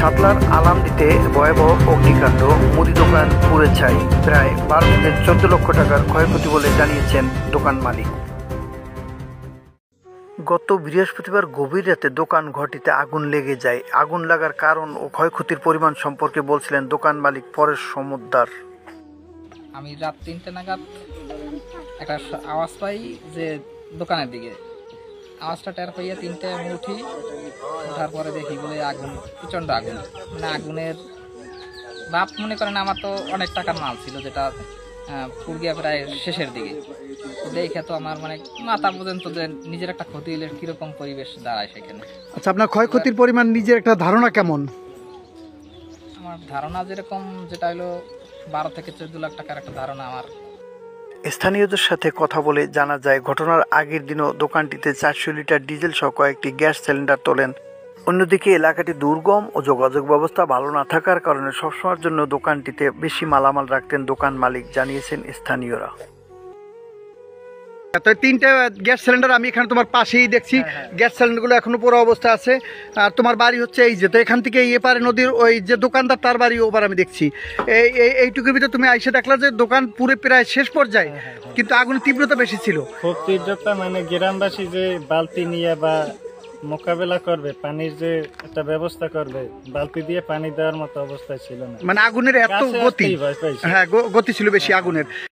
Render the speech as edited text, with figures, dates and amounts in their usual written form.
শাপলার আলামদীতে ভয়াবহ অগ্নিকাণ্ড, মুদি দোকান পুড়ে ছাই, প্রায় 12 থেকে 14 লক্ষ টাকার ক্ষয়ক্ষতি বলে জানিয়েছেন দোকান মালিক। গত বৃহস্পতিবার গভীর রাতে দোকান ঘরটিতে আগুন লেগে যায়। আগুন লাগার কারণ ও ক্ষয়ক্ষতির পরিমাণ সম্পর্কে বলছিলেন দোকান মালিক পরেশ সমদ্দার। আমি রাত 3টে নাগাদ একটা আওয়াজ পাই যে দোকানের দিকে, আওয়াজটা টের পাইয়া 3টায় আমি উঠি। ওঠার পরে দেখি বলে আগুন, প্রচণ্ড আগুন, মানে আগুনের ভাব মনে করেন আমার তো অনেক টাকার মাল ছিল, যেটা পুড়িয়া প্রায় শেষের দিকে। দেখে তো আমার মানে মাথা পর্যন্ত যে নিজের একটা ক্ষতি হলে কিরকম পরিবেশ দাঁড়ায় সেখানে। আচ্ছা, আপনার ক্ষয়ক্ষতির পরিমাণ নিজের একটা ধারণা কেমন? আমার ধারণা যেরকম, যেটা হলো 12 থেকে 14 লাখ টাকার একটা ধারণা আমার। স্থানীয়দের সাথে কথা বলে জানা যায়, ঘটনার আগের দিনও দোকানটিতে 400 লিটার ডিজেল সহ কয়েকটি গ্যাস সিলিন্ডার তোলেন। অন্যদিকে এলাকাটি দুর্গম ও যোগাযোগ ব্যবস্থা ভালো না থাকার কারণে সবসময়ের জন্য দোকানটিতে বেশি মালামাল রাখতেন দোকান মালিক, জানিয়েছেন স্থানীয়রা। তো 3টে গ্যাস সিলিন্ডার আমি এখানে তোমার পাশেই দেখছি। গ্যাস সিলিন্ডারগুলো এখনো পুরো অবস্থা আছে। আর তোমার বাড়ি হচ্ছে এই যে, তো এখান থেকে এপারে নদীর ওই যে দোকানদার তার বাড়ি ওপার আমি দেখছি। এইটুকুর ভিতরে তুমি আইসে দেখলা যে দোকান পুরো প্রায় শেষ পর্যায়ে, কিন্তু আগুনের তীব্রতা বেশি ছিল। খুব তীব্রতা, মানে গ্রামবাসী যে বালতি নিয়ে বা মোকাবেলা করবে, পানির যে একটা ব্যবস্থা করবে, বালতি দিয়ে পানি দেওয়ার মতো অবস্থা ছিল না, মানে আগুনের এত গতি, হ্যাঁ গতি ছিল বেশি আগুনের।